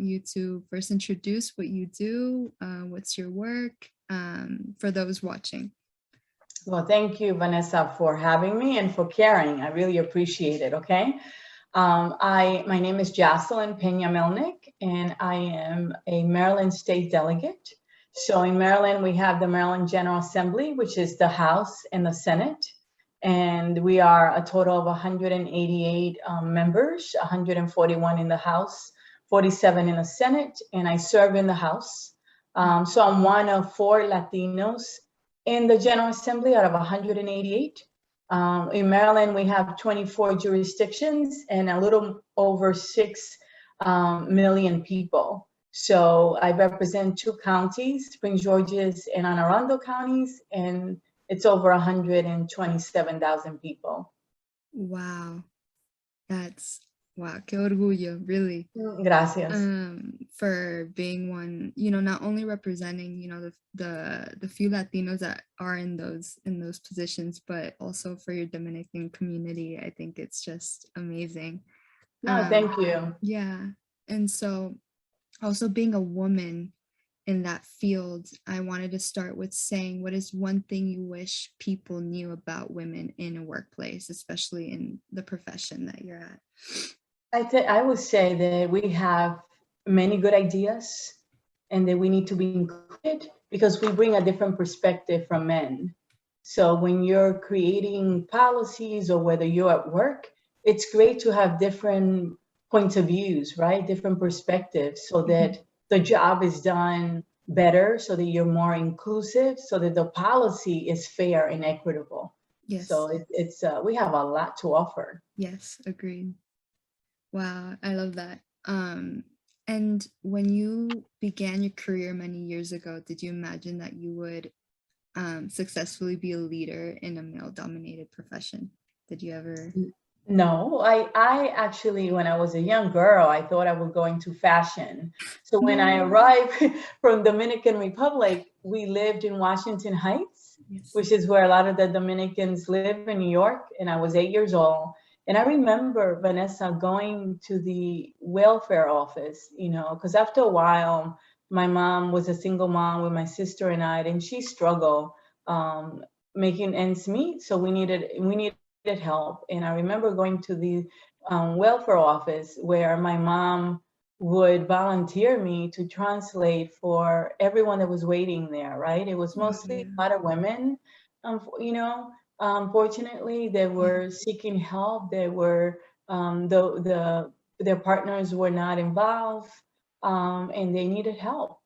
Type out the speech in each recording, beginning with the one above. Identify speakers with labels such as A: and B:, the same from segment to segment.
A: you to first introduce what you do, what's your work, for those watching.
B: Well, thank you, Vanessa, for having me and for caring. I really appreciate it, okay? My name is Joseline Pena Melnyk, and I am a Maryland state delegate. So in Maryland, we have the Maryland General Assembly, which is the House and the Senate. And we are a total of 188 members, 141 in the House, 47 in the Senate, and I serve in the House. So I'm one of 4 Latinos in the General Assembly out of 188. In Maryland, we have 24 jurisdictions and a little over 6 million people. So I represent 2 counties, Prince George's and Anne Arundel counties, and it's over 127,000 people.
A: Wow. Wow, qué orgullo, really.
B: Gracias.
A: For being one, not only representing, the few Latinos that are in those positions, but also for your Dominican community. I think it's just amazing.
B: No, thank you.
A: Yeah. And so also being a woman in that field, I wanted to start with saying, what is one thing you wish people knew about women in a workplace, especially in the profession that you're at?
B: I would say that we have many good ideas and that we need to be included because we bring a different perspective from men. So when you're creating policies or whether you're at work, it's great to have different points of views, right? Different perspectives so that the job is done better, so that you're more inclusive, so that the policy is fair and equitable.
A: Yes.
B: So it's we have a lot to offer.
A: Yes, agreed. Wow, I love that. And when you began your career many years ago, did you imagine that you would successfully be a leader in a male-dominated profession? Did you ever?
B: No, I actually, when I was a young girl, I thought I would go into fashion. So when I arrived from Dominican Republic, we lived in Washington Heights,
A: Yes.
B: which is where a lot of the Dominicans live in New York. And I was 8 years old. And I remember, Vanessa, going to the welfare office, because after a while, my mom was a single mom with my sister and I, and she struggled making ends meet. So we needed help. And I remember going to the welfare office where my mom would volunteer me to translate for everyone that was waiting there, right? It was mostly a lot of women, unfortunately, they were seeking help. They were their partners were not involved, and they needed help.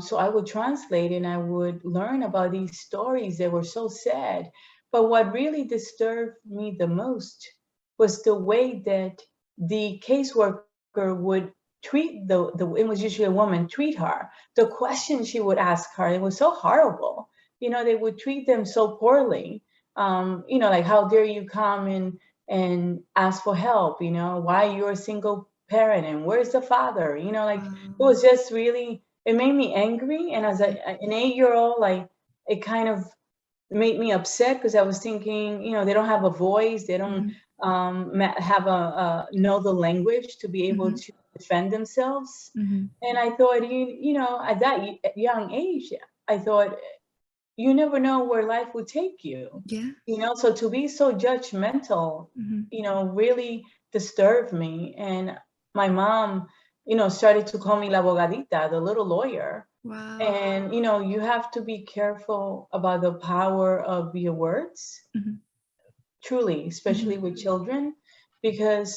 B: So I would translate and I would learn about these stories that were so sad. But what really disturbed me the most was the way that the caseworker would treat it was usually a woman, treat her. The questions she would ask her, it was so horrible. They would treat them so poorly. Like, how dare you come and ask for help? Why you're a single parent and where's the father? It was just really, it made me angry. And as an 8-year-old, like, it kind of made me upset because I was thinking, they don't have a voice. They don't have know the language to be able to defend themselves. And I thought, at that young age, I thought, you never know where life would take you.
A: Yeah.
B: So to be so judgmental, really disturbed me. And my mom, started to call me la abogadita, the little lawyer.
A: Wow.
B: And, you have to be careful about the power of your words, truly, especially with children, because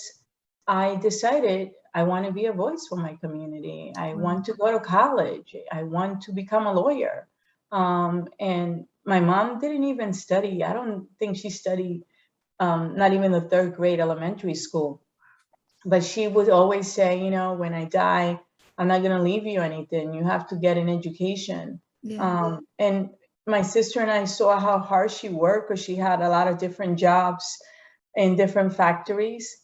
B: I decided I want to be a voice for my community. I want to go to college. I want to become a lawyer. And my mom didn't even study. I don't think she studied, not even the 3rd grade elementary school. But she would always say, when I die, I'm not going to leave you anything. You have to get an education.
A: Yeah.
B: And my sister and I saw how hard she worked because she had a lot of different jobs in different factories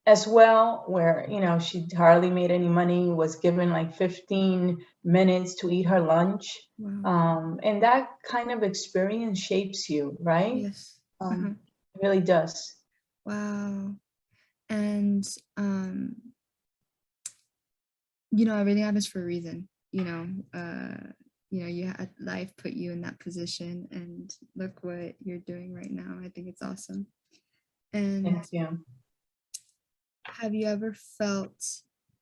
B: as well, where, she hardly made any money, was given like 15 minutes to eat her lunch.
A: Wow.
B: And that kind of experience shapes you, right?
A: Yes.
B: It really does.
A: Wow. And everything happens for a reason. You had life put you in that position, and look what you're doing right now. I think it's awesome. And
B: Thank you.
A: have you ever felt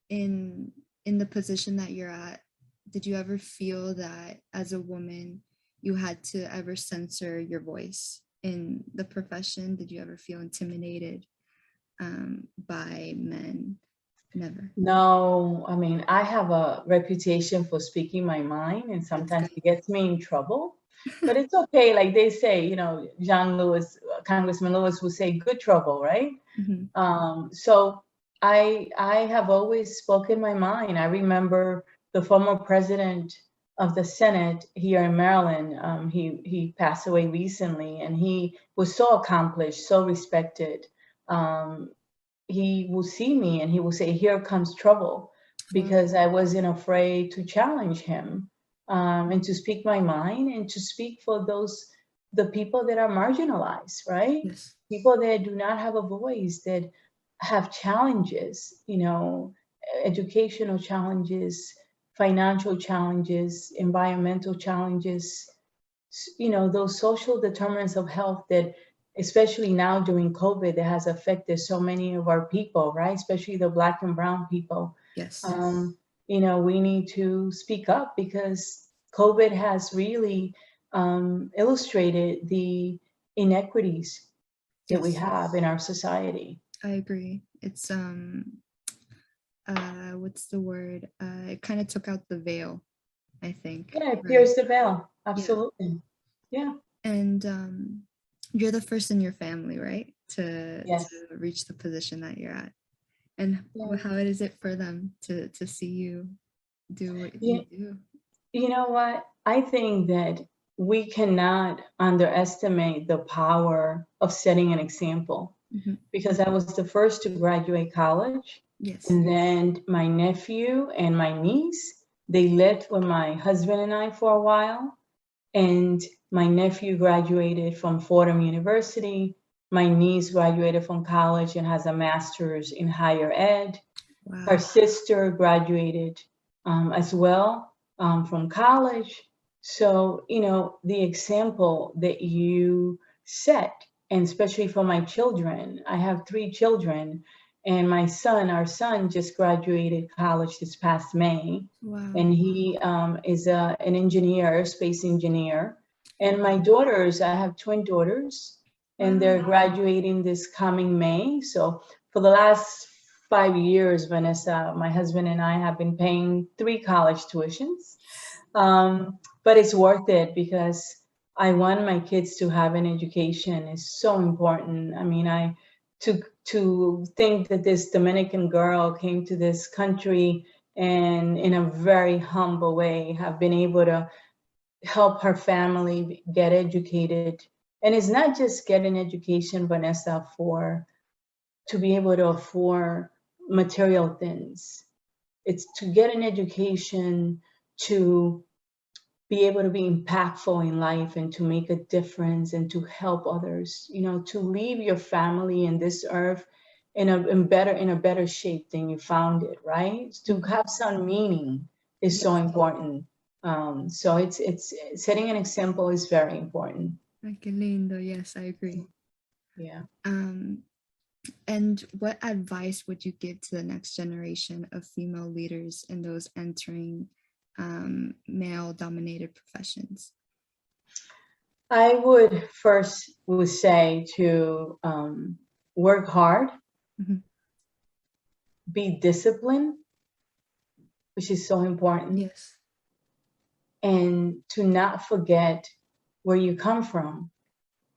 A: in the position that you're at, did you ever feel that as a woman you had to ever censor your voice in the profession? Did you ever feel intimidated by men? Never.
B: No, I mean, I have a reputation for speaking my mind, and
A: That's
B: sometimes
A: good.
B: it gets me in trouble. But it's okay. Like they say, John Lewis, Congressman Lewis would say, good trouble, right?
A: Mhm.
B: So I have always spoken my mind. I remember the former president of the Senate here in Maryland. He passed away recently, and he was so accomplished, so respected. Um, he will see me and he will say, "Here comes trouble,"
A: Wow.
B: because I wasn't afraid to challenge him, and to speak my mind and to speak for the people that are marginalized, right?
A: Yes.
B: People that do not have a voice, that have challenges, educational challenges, financial challenges, environmental challenges, those social determinants of health that, especially now during COVID, that has affected so many of our people, right? Especially the Black and Brown people.
A: Yes.
B: Um, we need to speak up because COVID has really illustrated the inequities that we
A: Yes.
B: have in our society.
A: I agree. It's what's the word? It kind of took out the veil, I think.
B: Yeah, it
A: Right.
B: pierced the veil.
A: Yeah.
B: Absolutely. Yeah.
A: And you're the first in your family, right? To
B: Yes.
A: reach the position that you're at. And
B: Yeah.
A: how is it for them to see you do what
B: Yeah.
A: you do?
B: You know what? I think that we cannot underestimate the power of setting an example,
A: Mhm.
B: because I was the first to graduate college.
A: Yes.
B: And then my nephew and my niece, they lived with my husband and I for a while. And my nephew graduated from Fordham University. My niece graduated from college and has a master's in higher ed. Her
A: Wow.
B: sister graduated as well from college. So, the example that you set, and especially for my children, I have 3 children, and our son just graduated college this past May,
A: Wow.
B: and he is an engineer, aerospace engineer. And my daughters, I have twin daughters, and they're
A: Wow.
B: graduating this coming May. So for the last 5 years, Vanessa, my husband and I have been paying 3 college tuitions. But it's worth it because I want my kids to have an education. It's so important. I mean, to think that this Dominican girl came to this country and in a very humble way have been able to help her family get educated. And it's not just get an education, Vanessa, to be able to afford material things. It's to get an education, to be able to be impactful in life and to make a difference and to help others, to leave your family in this earth in a better shape than you found it, right? To
A: Mhm.
B: have some meaning is so
A: Yes.
B: important. So it's setting an example is very important.
A: Ay, qué lindo. Yes, I agree.
B: Yeah.
A: Um, and what advice would you give to the next generation of female leaders and those entering male-dominated professions?
B: I would say to work hard,
A: Mhm.
B: be disciplined, which is so important,
A: Yes.
B: and to not forget where you come from,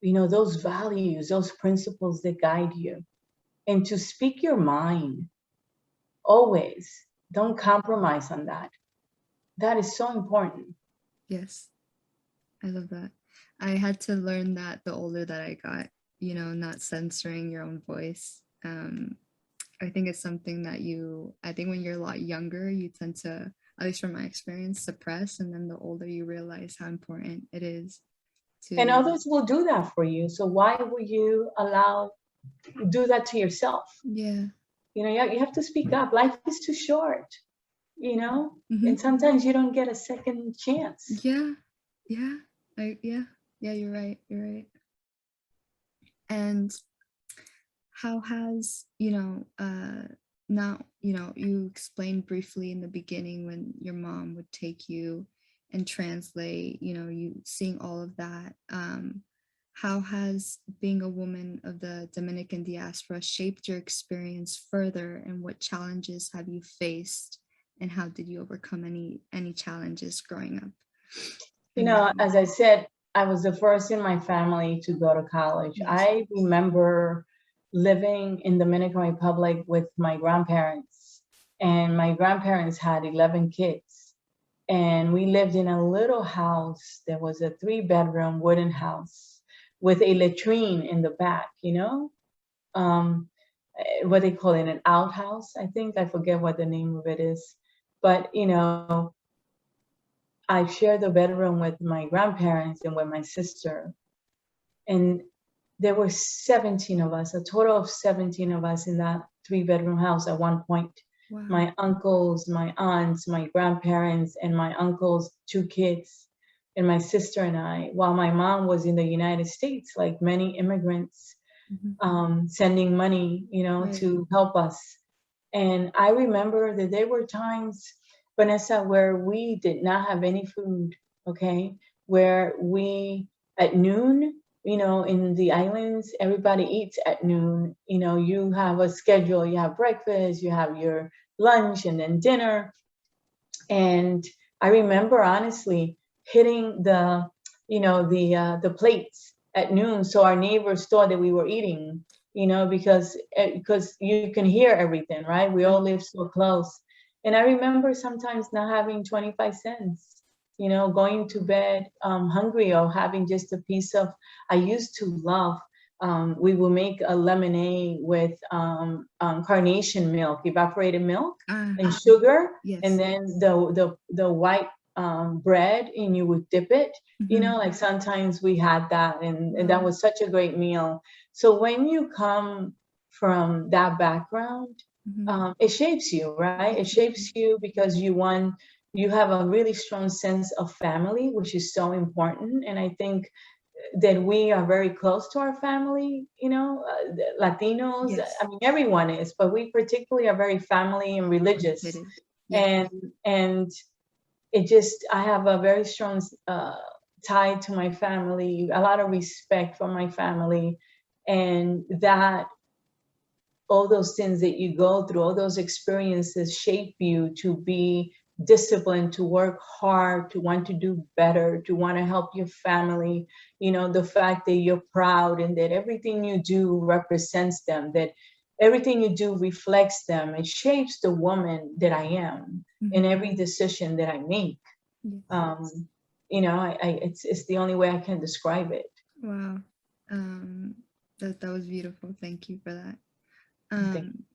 B: those values, those principles that guide you, and to speak your mind always. Don't compromise on that. That is so important.
A: Yes. I love that. I had to learn that the older that I got, not censoring your own voice. I think it's something that I think when you're a lot younger, you tend to, at least from my experience, suppress. And then the older you realize how important it is
B: And
A: to,
B: others will do that for you. So why would you do that to yourself?
A: yeah,
B: You have to speak up. Life is too short. you know,
A: Hmm.
B: and sometimes you don't get a second chance.
A: Yeah, yeah, yeah. You're right. You're right. And how has, now, you explained briefly in the beginning when your mom would take you and translate, you seeing all of that. How has being a woman of the Dominican diaspora shaped your experience further, and what challenges have you faced, and how did you overcome any challenges growing up
B: You
A: in that
B: know,
A: way?
B: as I said, I was the first in my family to go to college.
A: Yes.
B: I remember living in Dominican Republic with my grandparents, and my grandparents had 11 kids. And we lived in a little house. There was a 3-bedroom wooden house with a latrine in the back, um, what they call it, an outhouse, I think. I forget what the name of it is. But, I shared the bedroom with my grandparents and with my sister. And there were 17 of us, a total of 17 of us in that 3-bedroom house at one point.
A: Wow.
B: My uncles, my aunts, my grandparents, and my uncle's 2 kids, and my sister and I, while my mom was in the United States, like many immigrants,
A: Mhm.
B: sending money,
A: Right.
B: to help us. And I remember that there were times, Vanessa, where we did not have any food, okay? Where we, at noon, in the islands, everybody eats at noon. You have a schedule, you have breakfast, you have your lunch, and then dinner. And I remember honestly hitting the plates at noon, so our neighbors thought that we were eating, because you can hear everything, right? We all
A: Right.
B: live so close. And I remember sometimes not having 25 cents, going to bed hungry, or having just a piece of. I used to love. We will make a lemonade with carnation milk, evaporated milk,
A: Ah,
B: and sugar, and
A: yes.
B: then the white bread, and you would dip it.
A: Mhm.
B: Like sometimes we had that, and that
A: Wow.
B: was such a great meal. So when you come from that background,
A: Mhm.
B: it shapes you, right? It shapes
A: Definitely.
B: you because you have a really strong sense of family, which is so important. And I think that we are very close to our family, Latinos. I
A: Yes.
B: mean, everyone is, but we particularly are very family and religious.
A: Orientated. Yes.
B: And it just, I have a very strong tie to my family, a lot of respect for my family, and that all those things that you go through, all those experiences shape you to be disciplined, to work hard, to want to do better, to want to help your family. The fact that you're proud and that everything you do represents them, that everything you do reflects them. It shapes the woman that I am in
A: Mhm.
B: every decision that I make.
A: Yes.
B: Um, it's the only way I can describe it.
A: Wow. Um, that was beautiful. Thank you for that.
B: I think.
A: Um,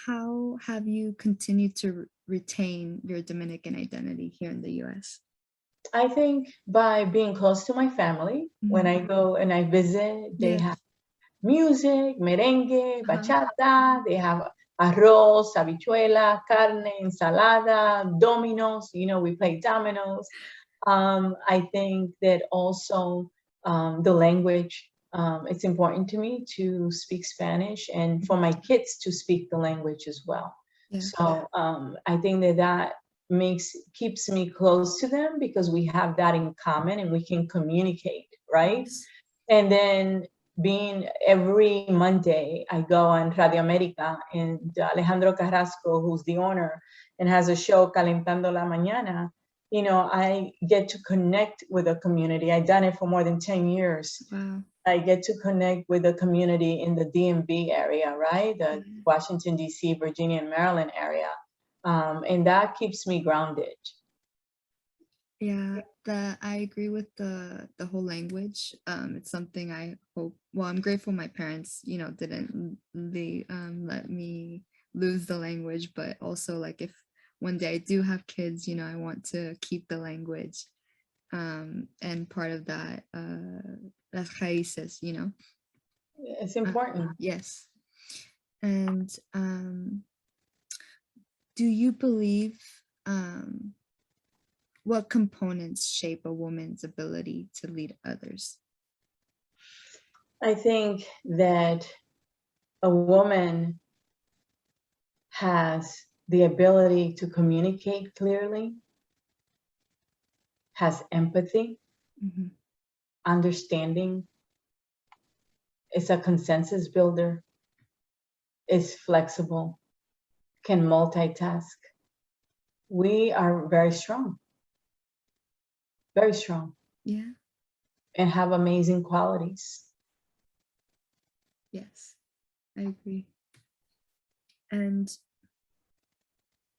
A: how have you continued to retain your Dominican identity here in the US?
B: I think by being close to my family, when
A: Mhm.
B: I go and I visit, they have
A: Yes.
B: music, merengue,
A: Uh-huh.
B: bachata, they have arroz, habichuela, carne, ensalada, dominos, we play dominoes. I think that also the language, it's important to me to speak Spanish and for my kids to speak the language as well.
A: Yeah.
B: So I think that keeps me close to them because we have that in common and we can communicate, right?
A: Yes.
B: And then being every Monday, I go on Radio America, and Alejandro Carrasco, who's the owner and has a show Calentando la Mañana, I get to connect with the community. I've done it for more than 10 years.
A: Wow.
B: I get to connect with the community in the DMV area, right? The
A: Yeah.
B: Washington, D.C., Virginia, and Maryland area. And that keeps me grounded.
A: Yeah, I agree with the whole language. It's something I hope. Well, I'm grateful my parents, didn't they let me lose the language, but also like if one day I do have kids, I want to keep the language. And part of that, las raíces.
B: It's
A: Uh,
B: important.
A: yes, and do you believe what components shape a woman's ability to lead others?
B: I think that a woman has the ability to communicate clearly, has empathy,
A: Mm-hmm.
B: understanding, is a consensus builder, is flexible, can multitask. We are very strong,
A: Yeah.
B: and have amazing qualities.
A: Yes, I agree. And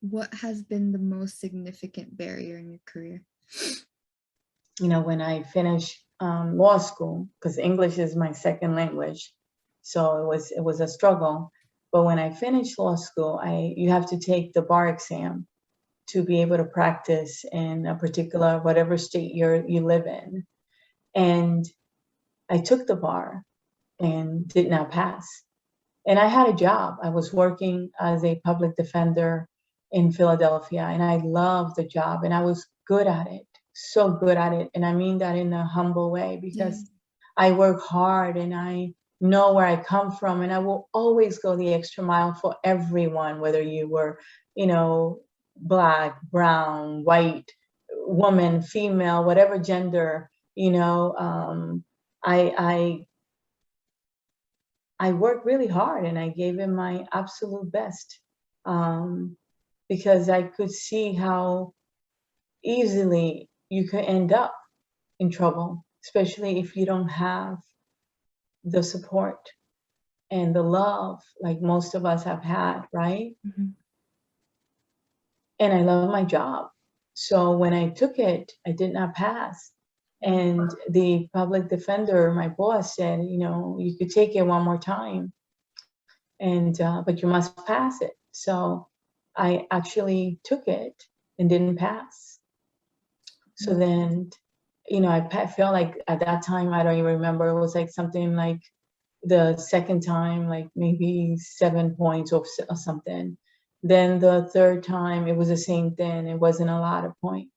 A: what has been the most significant barrier in your career?
B: When I finished law school, because English is my second language, so it was a struggle. But when I finished law school, you have to take the bar exam to be able to practice in a particular whatever state you live in. And I took the bar and did not pass. And I had a job. I was working as a public defender in Philadelphia, and I loved the job, and I was good at it, so good at it. And I mean that in a humble way,
A: Yeah.
B: because I work hard and I know where I come from, and I will always go the extra mile for everyone, whether you were, black, brown, white, woman, female, whatever gender, I I worked really hard and I gave him my absolute best, um, because I could see how easily you could end up in trouble, especially if you don't have the support and the love like most of us have had, right?
A: Mm-hmm.
B: And I love my job. So when I took it, I did not pass. And the public defender, my boss, said, you could take it one more time, and but you must pass it. So I actually took it and didn't pass. So
A: Wow.
B: then, I felt like at that time, I don't even remember, it was like something like the second time, like maybe 7 points or something. Then the third time, it was the same thing. It wasn't a lot of points.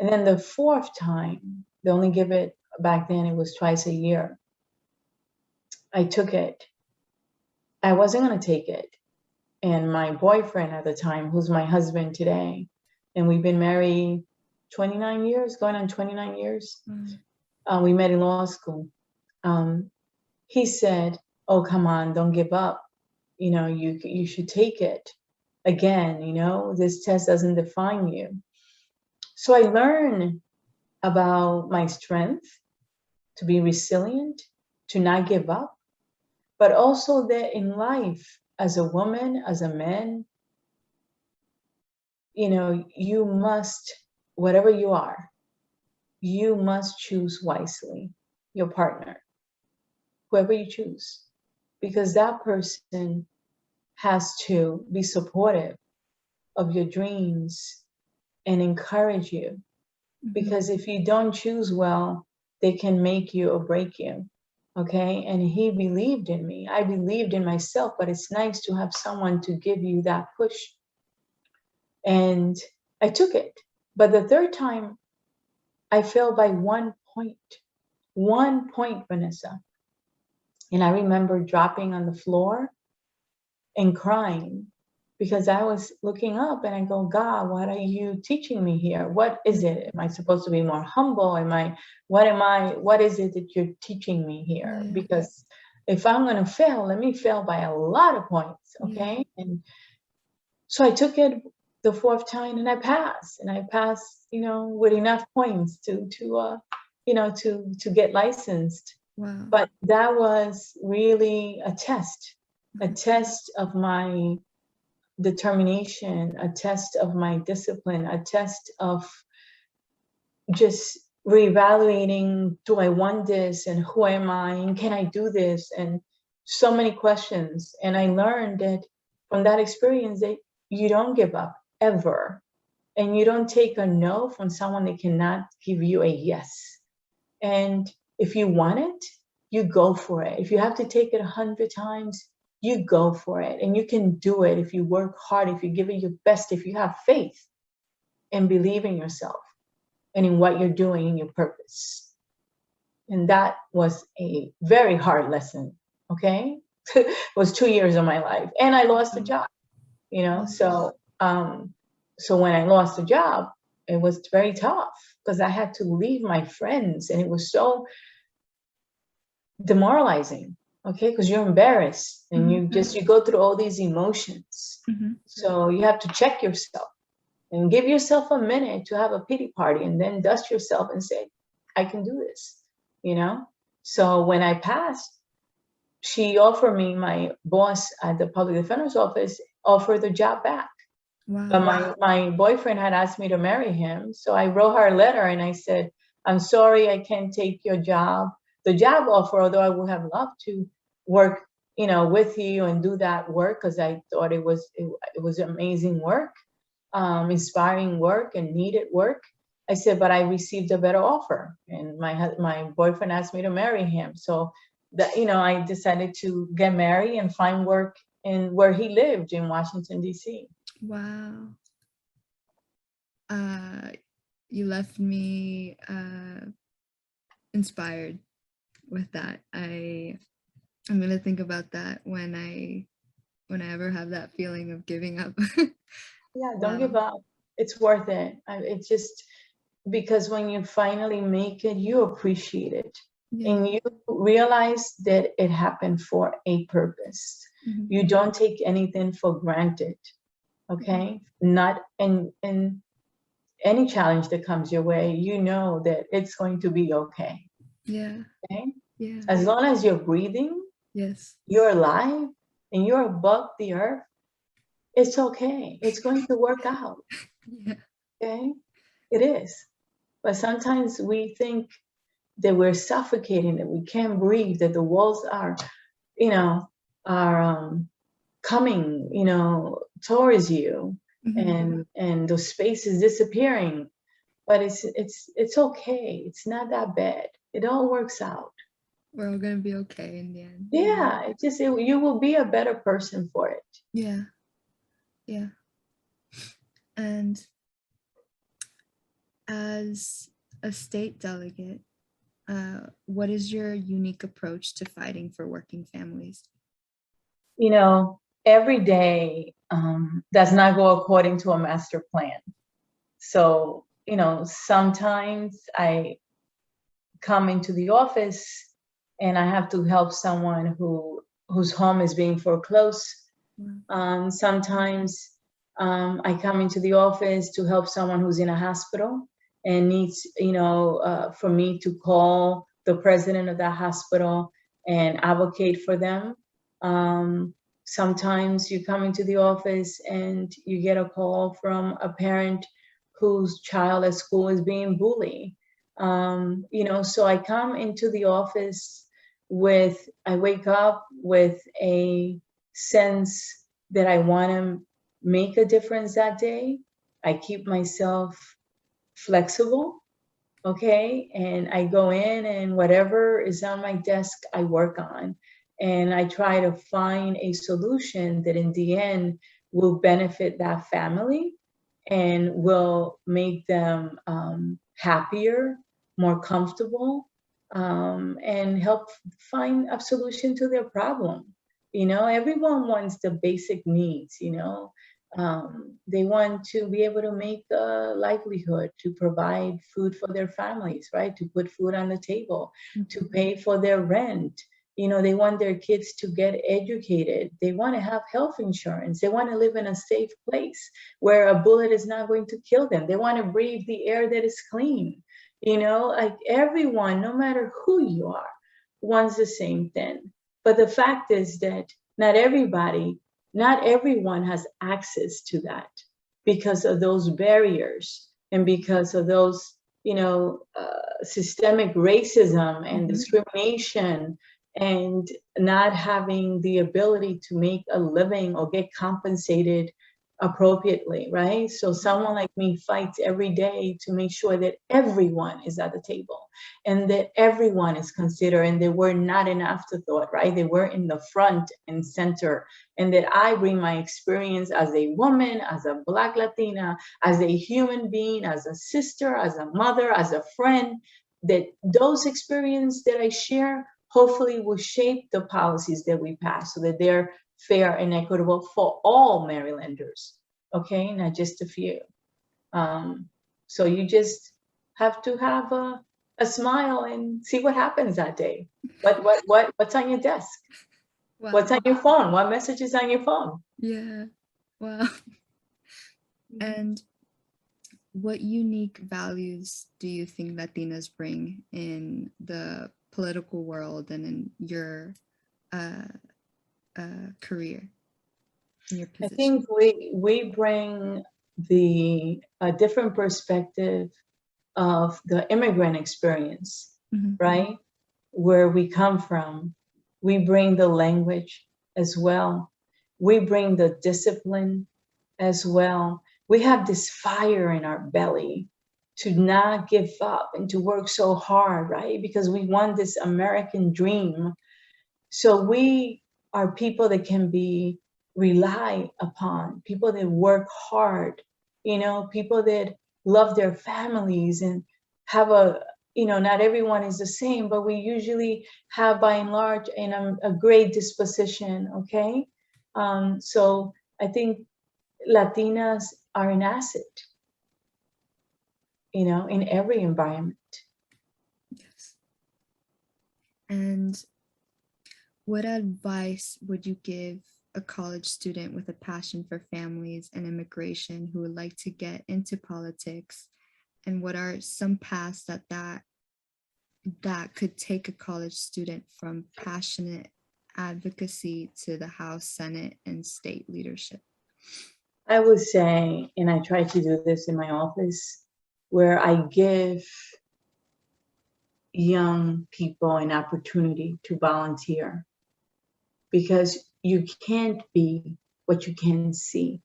B: And then the fourth time, they only give it back then, it was twice a year. I took it. I wasn't going to take it. And my boyfriend at the time, who's my husband today, and we've been married 29 years, going on 29 years. We met in law school. He said, "Oh, come on, don't give up. You should take it again. This test doesn't define you." So I learned about my strength, to be resilient, to not give up, but also that in life, as a woman, as a man, you must, whatever you are, you must choose wisely your partner, whoever you choose, because that person has to be supportive of your dreams and encourage you.
A: Mm-hmm.
B: Because if you don't choose well, they can make you or break you. Okay. And he believed in me. I believed in myself, but it's nice to have someone to give you that push. And I took it. But the third time, I failed by 1 point. 1 point, Vanessa. And I remember dropping on the floor and crying because I was looking up and I go, "God, what are you teaching me here? What is it? Am I supposed to be more humble? What is it that you're teaching me here?
A: Yeah.
B: Because if I'm going to fail, let me fail by a lot of points." Okay.
A: Yeah.
B: And so I took it the fourth time and I passed, with enough points to get licensed.
A: Wow.
B: But that was really a test of my determination, a test of my discipline, a test of just reevaluating, do I want this, and who am I, and can I do this, and so many questions. And I learned that from that experience that you don't give up ever, and you don't take a no from someone that cannot give you a yes. And if you want it, you go for it. If you have to take it 100 times, you go for it, and you can do it if you work hard, if you give it your best, if you have faith and believe in yourself and in what you're doing and your purpose. And that was a very hard lesson. Okay. It was 2 years of my life, and I lost a job, you know. So when I lost the job, it was very tough because I had to leave my friends, and it was so demoralizing. Okay, because you're embarrassed, and you go through all these emotions. So you have to check yourself and give yourself a minute to have a pity party, and then dust yourself and say, I can do this, you know. So when I passed, she offered me, my boss at the public defender's office offered the job back. But my boyfriend had asked me to marry him. So I wrote her a letter and I said, I'm sorry, I can't take your job, the job offer, although I would have loved to work, you know, with you and do that work, because I thought it was amazing work, inspiring work and needed work. I said, but I received a better offer, and my boyfriend asked me to marry him. So that, you know, I decided to get married and find work in where he lived in Washington, D.C.
A: Wow. You left me inspired with that. I'm gonna think about that when I ever have that feeling of giving up.
B: Yeah, don't give up. It's worth it. It's just because when you finally make it, you appreciate it. And you realize that it happened for a purpose. You don't take anything for granted. Okay? Not in any challenge that comes your way, you know that it's going to be okay.
A: Yeah.
B: Okay?
A: Yeah.
B: As long as you're breathing,
A: yes,
B: you're alive, and you're above the earth, it's okay. It's going to work out.
A: Yeah.
B: Okay? It is. But sometimes we think that we're suffocating, that we can't breathe, that the walls are, you know, coming, you know, towards you, and the space is disappearing. But it's okay. It's not that bad. It all works out.
A: We're all gonna be okay in the end.
B: Yeah, you will be a better person for it.
A: Yeah. Yeah. And as a state delegate, what is your unique approach to fighting for working families?
B: You know, every day does not go according to a master plan. So, you know, sometimes I come into the office and I have to help someone whose home is being foreclosed. Sometimes I come into the office to help someone who's in a hospital and needs, you know, for me to call the president of that hospital and advocate for them. Sometimes you come into the office and you get a call from a parent whose child at school is being bullied. You know, so I come into the office I wake up with a sense that I want to make a difference that day. I keep myself flexible, okay? And I go in and whatever is on my desk, I work on. And I try to find a solution that in the end will benefit that family and will make them happier, more comfortable, and help find a solution to their problem. You know, everyone wants the basic needs, you know. They want to be able to make a livelihood, to provide food for their families, right? To put food on the table, to pay for their rent. You know, they want their kids to get educated. They want to have health insurance. They want to live in a safe place where a bullet is not going to kill them. They want to breathe the air that is clean. You know, like everyone, no matter who you are, wants the same thing. But the fact is that not everyone has access to that because of those barriers and because of those, you know, systemic racism and discrimination and not having the ability to make a living or get compensated appropriately, right? So someone like me fights every day to make sure that everyone is at the table and that everyone is considered and they were not an afterthought, right? They were in the front and center, and that I bring my experience as a woman, as a Black Latina, as a human being, as a sister, as a mother, as a friend, that those experiences that I share hopefully will shape the policies that we pass so that they're fair and equitable for all Marylanders, okay, not just a few. So you just have to have a smile and see what happens that day. What's on your desk?
A: Wow.
B: What's on your phone? What message is on your phone?
A: Yeah. Wow. And what unique values do you think Latinas bring in the political world and in your career, in your
B: I
A: position?
B: think we bring the a different perspective of the immigrant experience,
A: Mhm.
B: right? Where we come from. We bring the language as well. We bring the discipline as well. We have this fire in our belly to not give up and to work so hard, right? Because we want this American dream. So we are people that can be relied upon, people that work hard, people that love their families and have not everyone is the same, but we usually have by and large a great disposition, okay? So I think Latinas are an asset, in every environment.
A: Yes. And what advice would you give a college student with a passion for families and immigration who would like to get into politics? And what are some paths that could take a college student from passionate advocacy to the House, Senate, and state leadership?
B: I would say, and I try to do this in my office, where I give young people an opportunity to volunteer, because you can't be what you can see.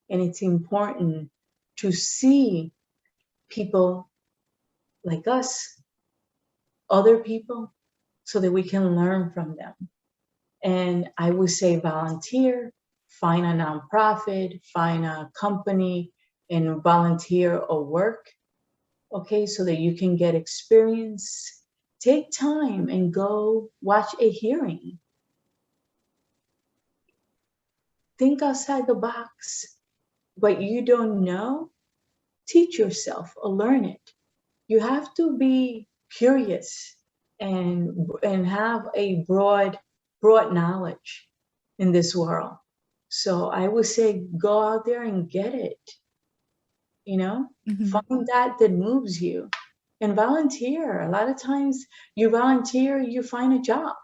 B: And it's important to see people like us, other people, so that we can learn from them. And I would say volunteer, find a nonprofit, find a company, and volunteer or work, okay, so that you can get experience. Take time and go watch a hearing. Think outside the box. What you don't know, teach yourself or learn it. You have to be curious and have a broad knowledge in this world. So I would say go out there and get it.
A: Mhm.
B: Find that moves you and volunteer. A lot of times you volunteer, you find a job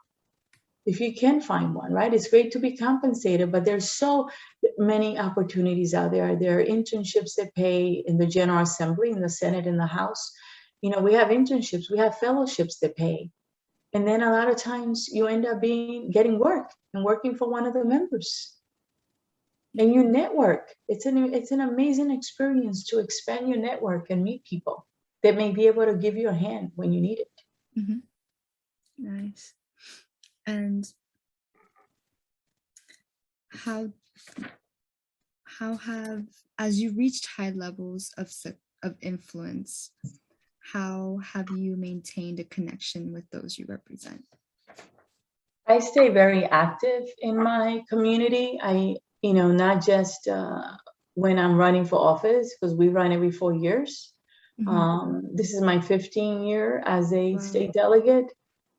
B: if you can find one, right? It's great to be compensated, but there's so many opportunities out there. There are internships that pay in the General Assembly, in the Senate, in the House. We have internships, we have fellowships that pay. And then a lot of times you end up getting work and working for one of the members. And you network. It's an amazing experience to expand your network and meet people that may be able to give you a hand when you need it.
A: Mhm. Nice. And how have, as you reached high levels of influence, how have you maintained a connection with those you represent?
B: I stay very active in my community. Not just when I'm running for office, because we run every 4 years. This is my 15th year as a state delegate,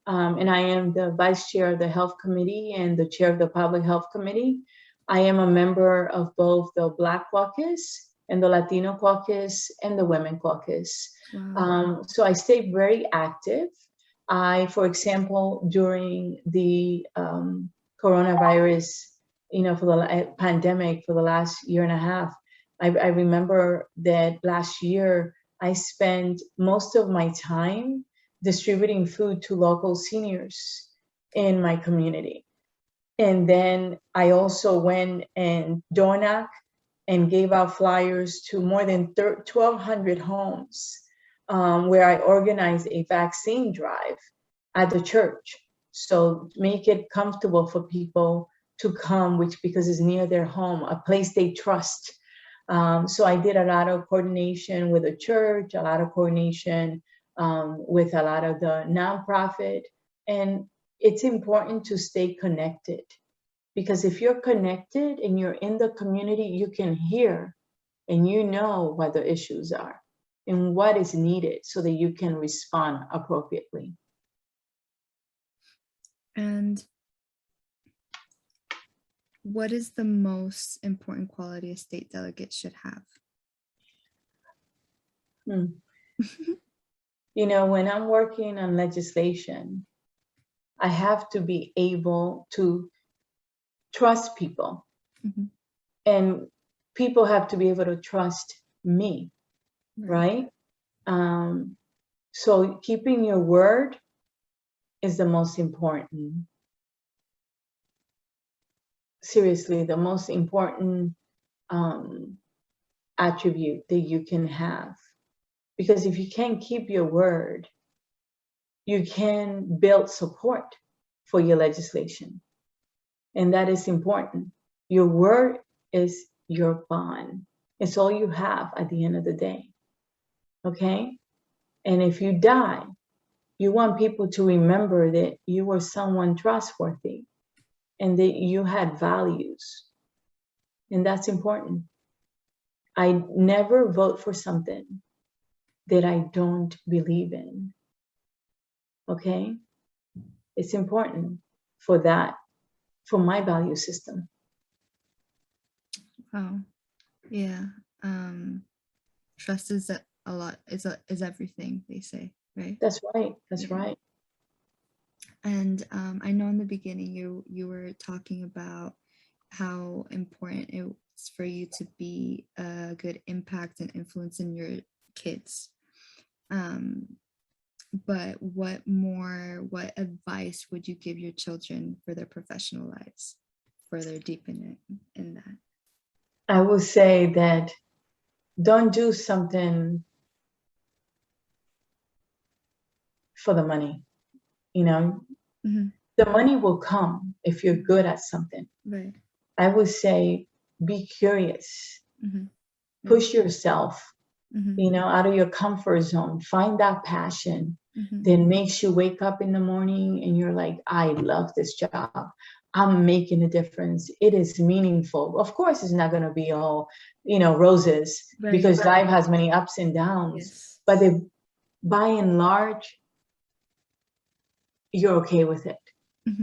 B: and I am the vice chair of the health committee and the chair of the public health committee. I am a member of both the Black Caucus and the Latino Caucus and the Women Caucus.
A: Wow.
B: So I stay very active. For example, during the coronavirus, for the pandemic for the last year and a half, I remember that last year I spent most of my time distributing food to local seniors in my community. And then I also went and door knocked and gave out flyers to more than 1,200 homes, where I organized a vaccine drive at the church. So make it comfortable for people to come, because it's near their home, a place they trust. So I did a lot of coordination with the church, a lot of coordination with a lot of the nonprofit. And it's important to stay connected, because if you're connected and you're in the community, you can hear and you know what the issues are and what is needed so that you can respond appropriately.
A: And what is the most important quality a state delegate should have?
B: You know, when I'm working on legislation, I have to be able to trust people.
A: Mm-hmm.
B: And people have to be able to trust me, right? So keeping your word is the most important. Seriously, the most important attribute that you can have. Because if you can't keep your word, you can build support for your legislation. And that is important. Your word is your bond. It's all you have at the end of the day. Okay? And if you die, you want people to remember that you were someone trustworthy and that you had values. And that's important. I never vote for something that I don't believe in. Okay? It's important for that, for my value system.
A: Oh, yeah. Trust is a lot, is everything, they say, right?
B: That's right. That's right.
A: And I know in the beginning you were talking about how important it's for you to be a good impact and influence in your kids. But what advice would you give your children for their professional lives, further deepen it in that?
B: I will say that don't do something for the money. You know, the money will come if you're good at something.
A: Right.
B: I would say be curious, push yourself, you know, out of your comfort zone, find that passion that makes you wake up in the morning and you're like, I love this job. I'm making a difference. It is meaningful. Of course, it's not going to be all, you know, roses, because life has many ups and downs. Yes. But by and large, you're okay with it.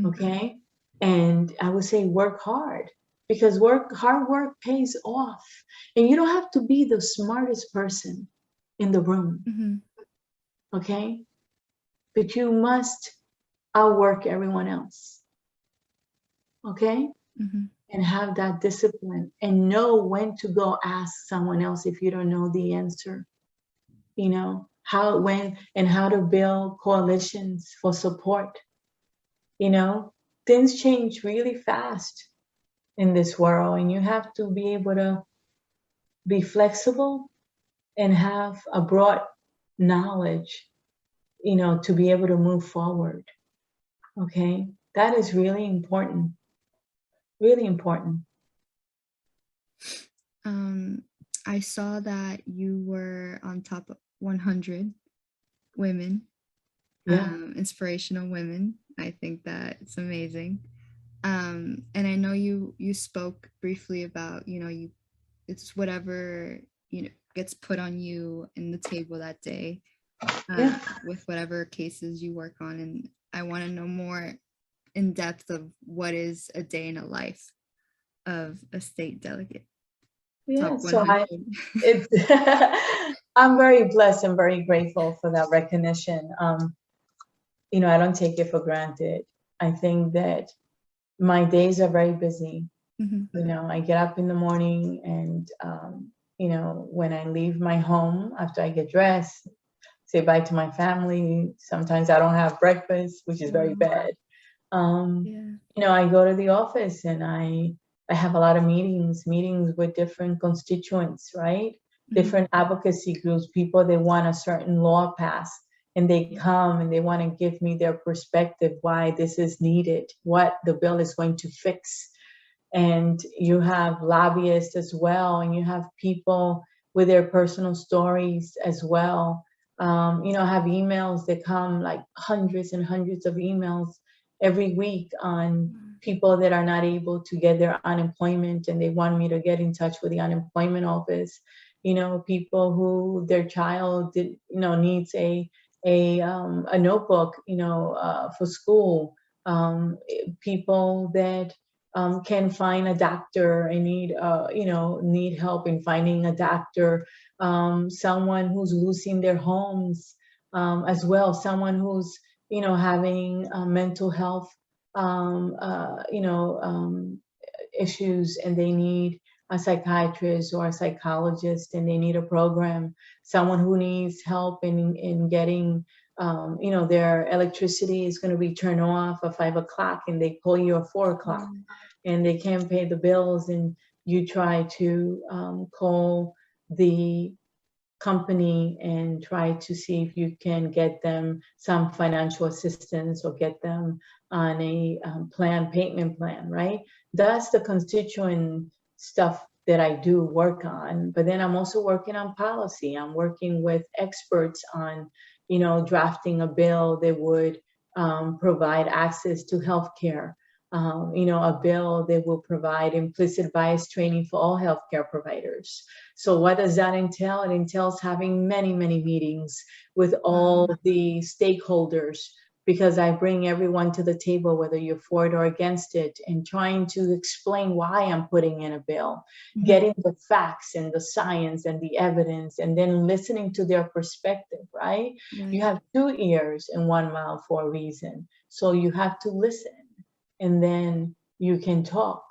B: Okay. And I would say work hard, because hard work pays off. And you don't have to be the smartest person in the room. Okay. But you must outwork everyone else. Okay. And have that discipline and know when to go ask someone else if you don't know the answer. You know, how to build coalitions for support. You know, things change really fast in this world, and you have to be able to be flexible and have a broad knowledge, you know, to be able to move forward. Okay, that is really important. Really important.
A: I saw that you were on top of 100 women, inspirational women. I think that it's amazing. And I know you spoke briefly about, you know, it's whatever, you know, gets put on you in the table that day, with whatever cases you work on. And I want to know more in depth of what is a day in a life of a state delegate.
B: Yeah, so I'm very blessed and very grateful for that recognition. You know, I don't take it for granted. I think that my days are very busy. You know, I get up in the morning and, you know, when I leave my home, after I get dressed, say bye to my family. Sometimes I don't have breakfast, which is very bad. You know, I go to the office and I I have a lot of meetings with different constituents, right?
A: Mhm.
B: Different advocacy groups, people that want a certain law passed, and they come and they want to give me their perspective why this is needed, what the bill is going to fix. And you have lobbyists as well, and you have people with their personal stories as well. I have emails that come, like hundreds and hundreds of emails every week on people that are not able to get their unemployment, and they want me to get in touch with the unemployment office. People who their child needs a notebook for school. People that can find a doctor and need help in finding a doctor. Someone who's losing their homes as well. Someone who's having mental health um, uh, you know um, issues, and they need a psychiatrist or a psychologist, and they need a program. Someone who needs help in getting their electricity is going to be turned off at 5 o'clock, and they call you at 4 o'clock,
A: Mm.
B: and they can't pay the bills, and you try to call the company and try to see if you can get them some financial assistance or get them on a payment plan, right? That's the constituent stuff that I do work on. But then I'm also working on policy. I'm working with experts on, drafting a bill that would provide access to healthcare. A bill that will provide implicit bias training for all healthcare providers. So what does that entail? It entails having many, many meetings with all
A: Wow.
B: the stakeholders, because I bring everyone to the table, whether you're for it or against it, and trying to explain why I'm putting in a bill,
A: Mhm.
B: getting the facts and the science and the evidence, and then listening to their perspective, right? You
A: Right.
B: have 2 ears and 1 mouth for a reason. So you have to listen, and then you can talk,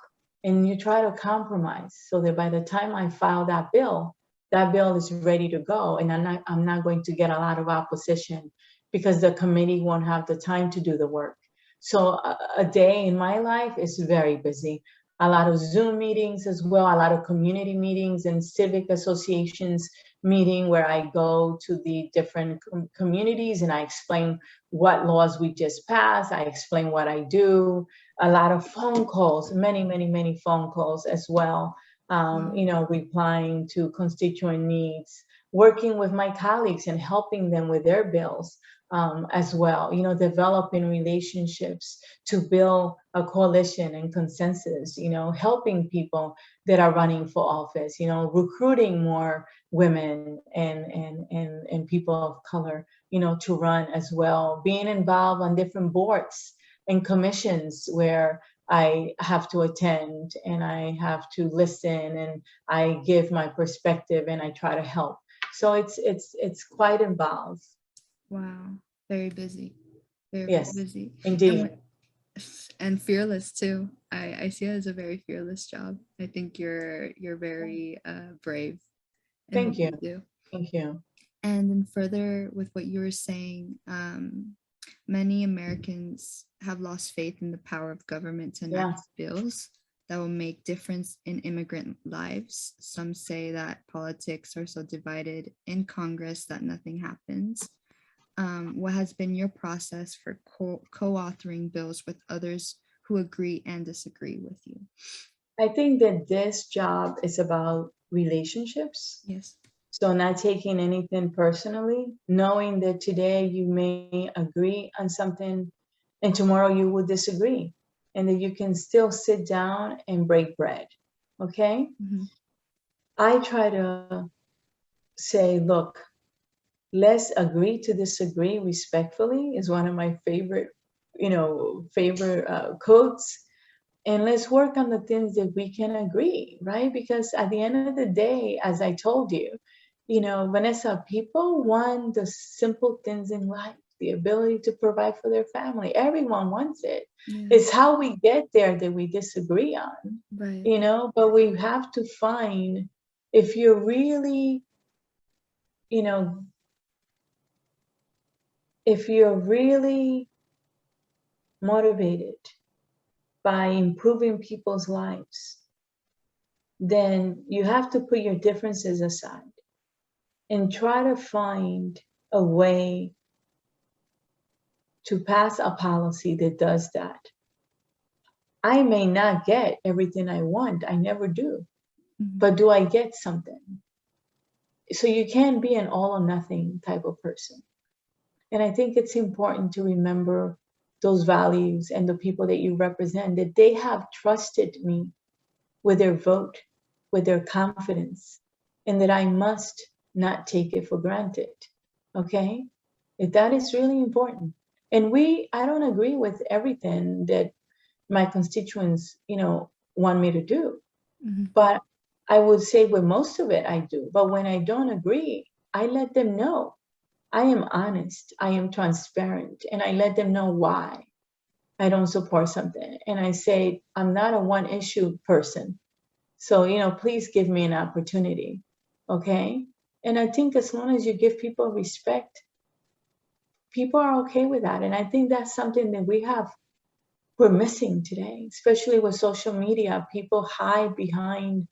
B: and you try to compromise so that by the time I file that bill is ready to go, and I'm not going to get a lot of opposition, because the committee won't have the time to do the work. So a day in my life is very busy. A lot of Zoom meetings as well, a lot of community meetings and civic associations meeting, where I go to the different communities and I explain what laws we just passed. I explain what I do. A lot of phone calls, many, many, many phone calls as well.
A: Wow.
B: Replying to constituent needs, working with my colleagues and helping them with their bills as well. Developing relationships to build a coalition and consensus. Helping people that are running for office. Recruiting more women and people of color. To run as well. Being involved on different boards and commissions where I have to attend and I have to listen, and I give my perspective and I try to help. So it's quite involved.
A: Wow. Very busy. Very, very
B: Yes,
A: busy. And
B: indeed.
A: when, and fearless too. I see it as a very fearless job. I think you're very brave in what
B: Thank you.
A: you do.
B: Thank you.
A: And then further with what you were saying, many Americans have lost faith in the power of government to enact
B: Yeah.
A: bills that will make difference in immigrant lives. Some say that politics are so divided in Congress that nothing happens. What has been your process for co-authoring bills with others who agree and disagree with you?
B: I think that this job is about relationships.
A: Yes.
B: So not taking anything personally, knowing that today you may agree on something and tomorrow you will disagree, and that you can still sit down and break bread. Okay?
A: Mm-hmm.
B: I try to say, look, let's agree to disagree respectfully is one of my favorite quotes. And let's work on the things that we can agree, right? Because at the end of the day, as I told you, Vanessa, people want the simple things in life, the ability to provide for their family. Everyone wants it.
A: Yeah.
B: It's how we get there that we disagree on,
A: Right.
B: but we have to find, if you're really, you know, if you're really motivated by improving people's lives, then you have to put your differences aside and try to find a way to pass a policy that does that. I may not get everything I want, I never do,
A: Mhm.
B: but do I get something? So you can't be an all or nothing type of person. And I think it's important to remember those values and the people that you represent, that they have trusted me with their vote, with their confidence, and that I must not take it for granted. Okay? That is really important. And I don't agree with everything that my constituents, want me to do.
A: Mhm.
B: But I would say with most of it, I do. But when I don't agree, I let them know. I am honest, I am transparent, and I let them know why I don't support something. And I say, I'm not a one issue person. So, please give me an opportunity. Okay. And I think as long as you give people respect, people are okay with that. And I think that's something that we're missing today, especially with social media. People hide behind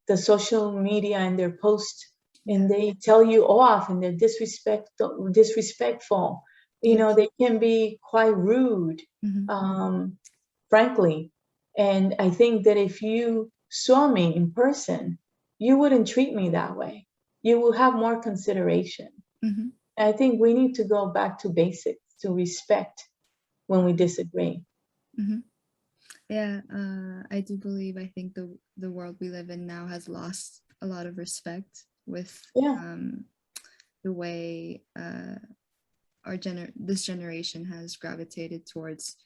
B: the social media and their posts,
A: Yeah.
B: and they tell you off, and they're disrespectful.
A: Yes.
B: They can be quite rude,
A: Mhm.
B: frankly. And I think that if you saw me in person, you wouldn't treat me that way. You will have more consideration.
A: Mhm.
B: I think we need to go back to basics, to respect when we disagree.
A: Mhm. Yeah, I do believe I think the world we live in now has lost a lot of respect with
B: Yeah,
A: the way this generation has gravitated towards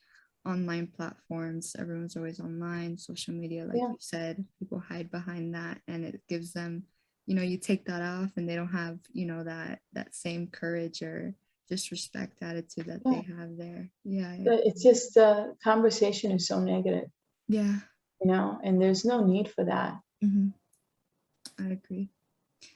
A: online platforms. Everyone's always online, social media, like
B: yeah,
A: you said, people hide behind that, and it gives them, you take that off, and they don't have, that same courage or disrespect attitude that
B: yeah.
A: they have there. Yeah,
B: But it's just the conversation is so negative,
A: yeah.
B: and there's no need for that.
A: Hmm. I agree.